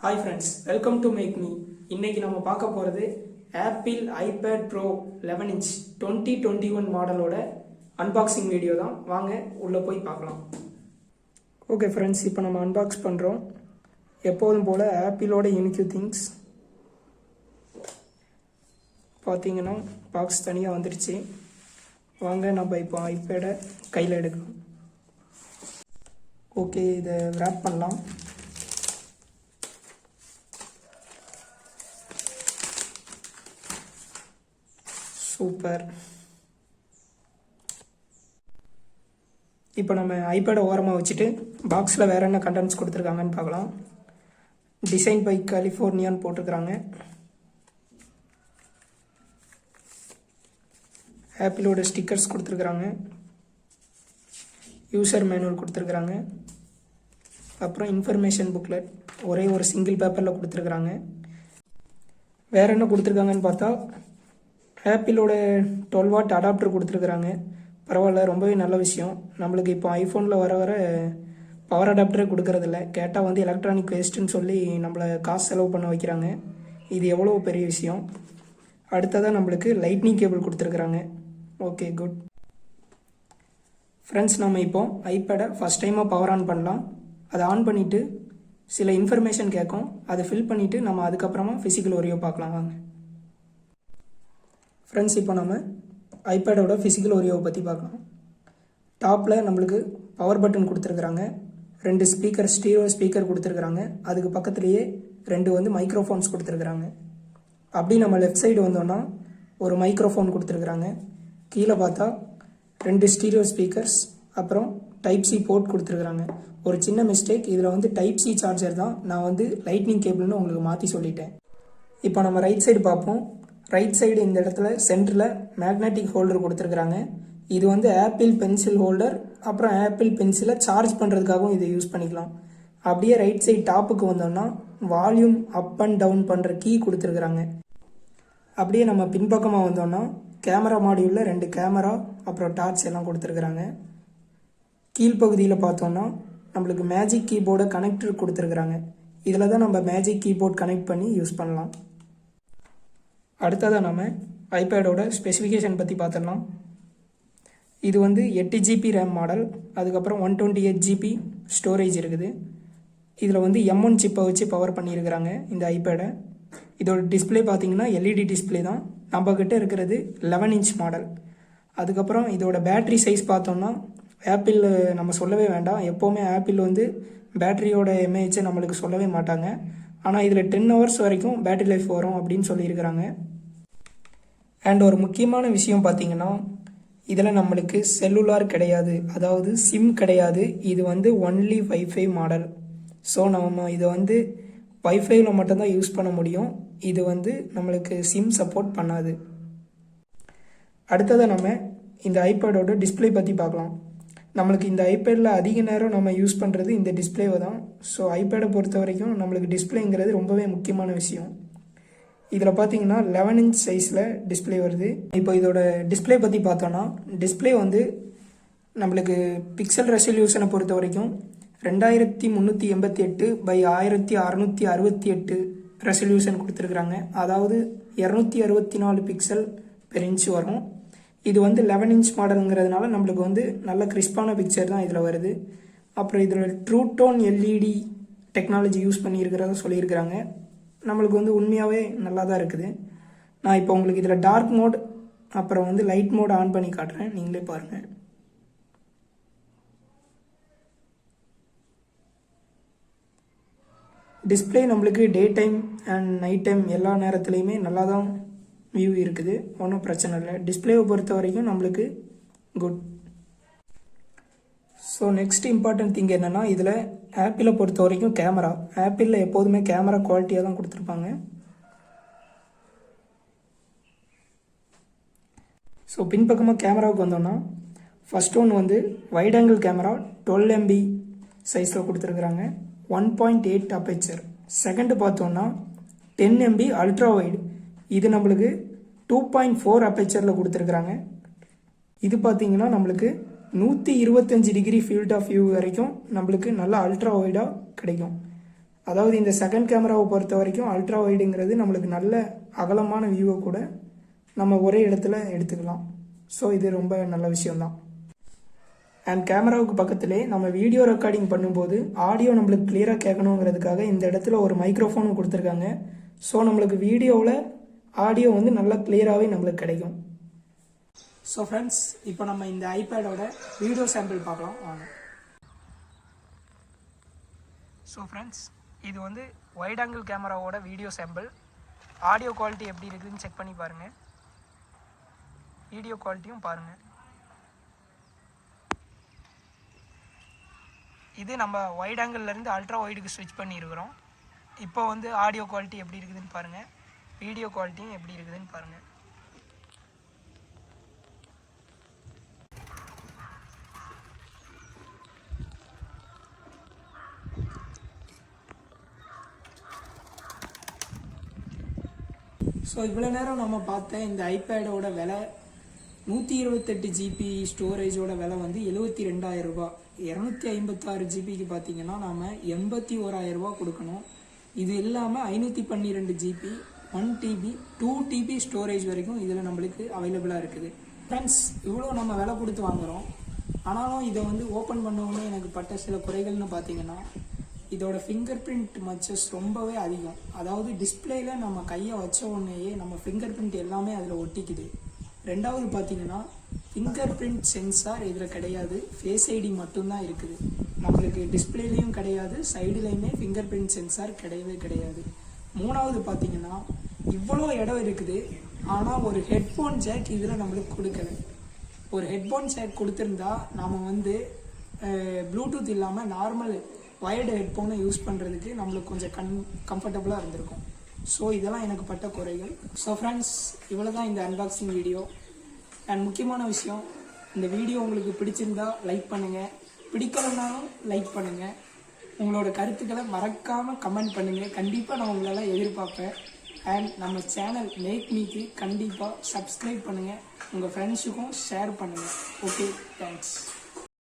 Hi friends, welcome to make me. இன்னைக்கு நம்ம பார்க்க போகிறது ஆப்பிள் ஐபேட் ப்ரோ 11 இன்ச் 2021 மாடலோட அன்பாக்சிங் வீடியோ தான். வாங்க உள்ளே போய் பார்க்கலாம். ஓகே ஃப்ரெண்ட்ஸ், இப்போ நம்ம அன்பாக்ஸ் பண்ணுறோம். எப்போதும் போல் ஆப்பிளோட யூனிக்யூ திங்ஸ் பார்த்தீங்கன்னா பாக்ஸ் தனியாக வந்துடுச்சு. வாங்க நம்ம இப்போ ஐபேடை கையில் எடுக்கலாம். ஓகே, இதை ரேப் பண்ணலாம். சூப்பர். இப்போ நம்ம ஐபேடை ஓரமாக வச்சுட்டு பாக்ஸில் வேறு என்ன கண்டென்ட்ஸ் கொடுத்துருக்காங்கன்னு பார்க்கலாம். டிசைன் பை கலிஃபோர்னியான்னு போட்டிருக்கிறாங்க. ஆப்பிளோட ஸ்டிக்கர்ஸ் கொடுத்துருக்குறாங்க. யூசர் மேனுவல் கொடுத்துருக்குறாங்க. அப்புறம் இன்ஃபர்மேஷன் புக்லெட் ஒரே ஒரு சிங்கிள் பேப்பரில் கொடுத்துருக்குறாங்க. வேறு என்ன கொடுத்துருக்காங்கன்னு பார்த்தா ஆப்பிளோட 12 வாட் அடாப்டர் கொடுத்துருக்குறாங்க. பரவாயில்ல, ரொம்பவே நல்ல விஷயம். நம்மளுக்கு இப்போ ஐஃபோனில் வர பவர் அடாப்டரே கொடுக்கறதில்ல. கேட்டால் வந்து எலக்ட்ரானிக் வேஸ்ட்டுன்னு சொல்லி நம்மளை காசு செலவு பண்ண வைக்கிறாங்க. இது எவ்வளோ பெரிய விஷயம். அடுத்ததாக நம்மளுக்கு லைட்னிங் கேபிள் கொடுத்துருக்குறாங்க. Okay, good. ஃப்ரெண்ட்ஸ், நம்ம இப்போ ஐபேடை ஃபஸ்ட் டைமாக பவர் ஆன் பண்ணலாம். அதை ஆன் பண்ணிவிட்டு சில இன்ஃபர்மேஷன் கேட்கும். அதை ஃபில் பண்ணிவிட்டு நம்ம அதுக்கப்புறமா ஃபிசிக்கல் ஓரியோ பார்க்கலாம். வாங்க ஃப்ரெண்ட்ஸ், இப்போ நம்ம ஐபேடோட ஃபிசிக்கல் ஓரியோவை பற்றி பார்க்கலாம். டாப்பில் நம்மளுக்கு பவர் பட்டன் கொடுத்துருக்குறாங்க. 2 ஸ்பீக்கர், ஸ்டீரியோ ஸ்பீக்கர் கொடுத்துருக்குறாங்க. அதுக்கு பக்கத்துலேயே 2 வந்து மைக்ரோஃபோன்ஸ் கொடுத்துருக்குறாங்க. அப்படி நம்ம லெஃப்ட் சைடு வந்தோம்னா ஒரு மைக்ரோஃபோன் கொடுத்துருக்குறாங்க. கீழே பார்த்தா 2 ஸ்டீரியோ ஸ்பீக்கர்ஸ், அப்புறம் டைப் சி போர்ட் கொடுத்துருக்குறாங்க. ஒரு சின்ன மிஸ்டேக், இதில் வந்து டைப் சி சார்ஜர் தான், நான் வந்து லைட்னிங் கேபிள்னு உங்களுக்கு மாற்றி சொல்லிட்டேன். இப்போ நம்ம ரைட் சைடு பார்ப்போம். ரைட் சைடு இந்த இடத்துல சென்டரில் மேக்னெட்டிக் ஹோல்டர் கொடுத்துருக்குறாங்க. இது வந்து ஆப்பிள் பென்சில் ஹோல்டர். அப்புறம் ஆப்பிள் பென்சிலை சார்ஜ் பண்ணுறதுக்காகவும் இதை யூஸ் பண்ணிக்கலாம். அப்படியே ரைட் சைடு டாப்புக்கு வந்தோம்னா வால்யூம் அப் அண்ட் டவுன் பண்ணுற கீ கொடுத்துருக்குறாங்க. அப்படியே நம்ம பின்பக்கமாக வந்தோம்னா கேமரா மாடியூலில் 2 கேமரா அப்புறம் டார்ச் எல்லாம் கொடுத்துருக்குறாங்க. கீழ்ப்பகுதியில் பார்த்தோம்னா நம்மளுக்கு மேஜிக் கீபோர்டை கனெக்டர் கொடுத்துருக்குறாங்க. இதில் தான் நம்ம மேஜிக் கீபோர்ட் கனெக்ட் பண்ணி யூஸ் பண்ணலாம். அடுத்ததாக நம்ம ஐபேடோட ஸ்பெசிஃபிகேஷன் பற்றி பார்த்துடலாம். இது வந்து 8 GB ரேம் மாடல். அதுக்கப்புறம் 128 GB ஸ்டோரேஜ் இருக்குது. இதில் வந்து M1 சிப்பை வச்சு பவர் பண்ணியிருக்கிறாங்க இந்த ஐபேடை. இதோட டிஸ்பிளே பார்த்தீங்கன்னா LED டிஸ்பிளே தான். நம்மக்கிட்ட இருக்கிறது 11 இன்ச் மாடல். அதுக்கப்புறம் இதோட பேட்ரி சைஸ் பார்த்தோம்னா ஆப்பிள் நம்ம சொல்லவே வேண்டாம். எப்போவுமே ஆப்பிள் வந்து பேட்டரியோட எம்ஏஹெச்சை நம்மளுக்கு சொல்லவே மாட்டாங்க. ஆனால் இதில் 10 hours வரைக்கும் பேட்டரி லைஃப் வரும் அப்படின்னு சொல்லியிருக்கிறாங்க. அண்ட் ஒரு முக்கியமான விஷயம் பார்த்தீங்கன்னா இதில் நம்மளுக்கு செல்லுலார் கிடையாது, அதாவது சிம் கிடையாது. இது வந்து ஒன்லி வைஃபை மாடல். ஸோ நம்ம இதை வந்து வைஃபைல மட்டும்தான் யூஸ் பண்ண முடியும். இது வந்து நம்மளுக்கு சிம் சப்போர்ட் பண்ணாது. அடுத்ததாக நம்ம இந்த ஐபேடோட டிஸ்பிளே பற்றி பார்க்கலாம். நம்மளுக்கு இந்த ஐபேடில் அதிக நேரம் நம்ம யூஸ் பண்ணுறது இந்த டிஸ்பிளேவை தான். ஸோ ஐபேடை பொறுத்த வரைக்கும் நம்மளுக்கு டிஸ்பிளேங்கிறது ரொம்பவே முக்கியமான விஷயம். இதில் பார்த்தீங்கன்னா 11 இன்ச் சைஸில் டிஸ்பிளே வருது. இப்போ இதோட டிஸ்பிளே பற்றி பார்த்தோன்னா டிஸ்பிளே வந்து நம்மளுக்கு பிக்சல் ரெசல்யூஷனை பொறுத்த வரைக்கும் 2388 by 1668 ரெசல்யூஷன் கொடுத்துருக்குறாங்க. அதாவது 264 பிக்சல் பெர் இன்ச் வரும். இது வந்து 11 இன்ச் மாடலுங்கிறதுனால நம்மளுக்கு வந்து நல்ல கிறிஸ்பான பிக்சர் தான் இதில் வருது. அப்புறம் இதில் true tone LED technology use பண்ணியிருக்கிறத சொல்லியிருக்கிறாங்க. நம்மளுக்கு வந்து உண்மையாகவே நல்லா தான் இருக்குது. நான் இப்போ உங்களுக்கு இதில் டார்க் மோட் அப்புறம் வந்து லைட் மோட் ஆன் பண்ணி காட்டுறேன், நீங்களே பாருங்கள். டிஸ்பிளே நம்மளுக்கு day time and night time எல்லா நேரத்துலையுமே நல்லா தான் வியூ இருக்குது. ஒன்றும் பிரச்சனை இல்லை. டிஸ்பிளேவை பொறுத்த வரைக்கும் நம்மளுக்கு good. So next important thing என்னென்னா இதில் ஆப்பிளை பொறுத்த வரைக்கும் கேமரா. ஆப்பிளில் எப்போதுமே கேமரா குவாலிட்டியாக தான் கொடுத்துருப்பாங்க. ஸோ பின்பக்கமாக கேமராவுக்கு வந்தோம்னா ஃபஸ்ட் ஒன் வந்து வைட் ஆங்கிள் கேமரா 12 MB சைஸில் கொடுத்துருக்குறாங்க. 1.8 அப்பேச்சர். செகண்டு பார்த்தோன்னா 10 MB அல்ட்ரா வைடு. இது நம்மளுக்கு 2.4 அப்பேச்சரில் கொடுத்துருக்குறாங்க. இது பார்த்தீங்கன்னா நம்மளுக்கு 125 டிகிரி ஃபீல்ட் ஆஃப் வியூ வரைக்கும் நம்மளுக்கு நல்லா அல்ட்ரா வைடாக கிடைக்கும். அதாவது இந்த செகண்ட் கேமராவை பொறுத்த வரைக்கும் அல்ட்ரா வைடுங்கிறது நம்மளுக்கு நல்ல அகலமான வியூவை கூட நம்ம ஒரே இடத்துல எடுத்துக்கலாம். ஸோ இது ரொம்ப நல்ல விஷயம்தான். அண்ட் கேமராவுக்கு பக்கத்திலே நம்ம வீடியோ ரெக்கார்டிங் பண்ணும்போது ஆடியோ நம்மளுக்கு கிளியராக கேட்கணுங்கிறதுக்காக இந்த இடத்துல ஒரு மைக்ரோஃபோனும் கொடுத்துருக்காங்க. ஸோ நம்மளுக்கு வீடியோவில் ஆடியோ வந்து நல்லா கிளியராகவே நம்மளுக்கு கிடைக்கும். ஸோ ஃப்ரெண்ட்ஸ், இப்போ நம்ம இந்த ஐபேடோட வீடியோ சாம்பிள் பார்க்கலாம் வாங்க. ஸோ ஃப்ரெண்ட்ஸ், இது வந்து வைட் ஆங்கிள் கேமராவோட வீடியோ சாம்பிள். ஆடியோ குவாலிட்டி எப்படி இருக்குதுன்னு செக் பண்ணி பாருங்கள். வீடியோ குவாலிட்டியும் பாருங்கள். இது நம்ம வைட் ஆங்கிள்லேருந்து அல்ட்ரா வைடுக்கு ஸ்விட்ச் பண்ணியிருக்கிறோம். இப்போ வந்து ஆடியோ குவாலிட்டி எப்படி இருக்குதுன்னு பாருங்கள். வீடியோ குவாலிட்டியும் எப்படி இருக்குதுன்னு பாருங்கள். ஸோ இவ்வளோ நேரம் நம்ம பார்த்த இந்த ஐபேடோட விலை 128 ஜிபி ஸ்டோரேஜோட விலை வந்து 72,000 ரூபா. 256 ஜிபிக்கு பார்த்தீங்கன்னா நாம் 81,000 ரூபா கொடுக்கணும். இது இல்லாமல் 512 ஜிபி 1 டிபி 2 டிபி ஸ்டோரேஜ் வரைக்கும் இதில் நம்மளுக்கு அவைலபிளாக இருக்குது. ஃப்ரெண்ட்ஸ், இவ்வளோ நம்ம விலை கொடுத்து வாங்குகிறோம். ஆனாலும் இதை வந்து ஓப்பன் பண்ணவுடனே எனக்கு பட்ட சில குறைகள்னு பார்த்தீங்கன்னா, இதோட ஃபிங்கர் பிரிண்ட் மச்சஸ் ரொம்பவே அதிகம். அதாவது டிஸ்பிளேயில் நம்ம கையை வச்ச உடனேயே நம்ம ஃபிங்கர் பிரிண்ட் எல்லாமே அதில் ஒட்டிக்குது. ரெண்டாவது பார்த்தீங்கன்னா, ஃபிங்கர் பிரிண்ட் சென்சார் இதில் கிடையாது. ஃபேஸ் ஐடி மட்டும்தான் இருக்குது. நம்மளுக்கு டிஸ்பிளேலையும் கிடையாது, சைடுலையுமே ஃபிங்கர் பிரிண்ட் சென்சார் கிடையவே கிடையாது. மூணாவது பார்த்தீங்கன்னா, இவ்வளோ இடம் இருக்குது, ஆனால் ஒரு ஹெட்ஃபோன் ஜாக் இதில் நம்மளுக்கு கொடுக்கல. ஒரு ஹெட்ஃபோன் ஜாக் கொடுத்துருந்தா நாம் வந்து ப்ளூடூத் இல்லாமல் நார்மல் வயர்டு ஹெட்ஃபோனை யூஸ் பண்ணுறதுக்கு நம்மளுக்கு கொஞ்சம் கம்ஃபர்டபுளாக இருந்திருக்கும். ஸோ இதெல்லாம் எனக்கு பட்ட குறைகள். ஸோ ஃப்ரெண்ட்ஸ், இவ்வளோ தான் இந்த அன்பாக்சிங் வீடியோ. அண்ட் முக்கியமான விஷயம், இந்த வீடியோ உங்களுக்கு பிடிச்சிருந்தா லைக் பண்ணுங்கள், பிடிக்கலனாலும் லைக் பண்ணுங்கள். உங்களோட கருத்துக்களை மறக்காமல் கமெண்ட் பண்ணுங்கள். கண்டிப்பாக நான் உங்களெல்லாம் எதிர்பார்ப்பேன். அண்ட் நம்ம சேனல் மேக் மீக்கு கண்டிப்பாக சப்ஸ்கிரைப் பண்ணுங்கள். உங்கள் ஃப்ரெண்ட்ஸுக்கும் ஷேர் பண்ணுங்கள். Okay, thanks.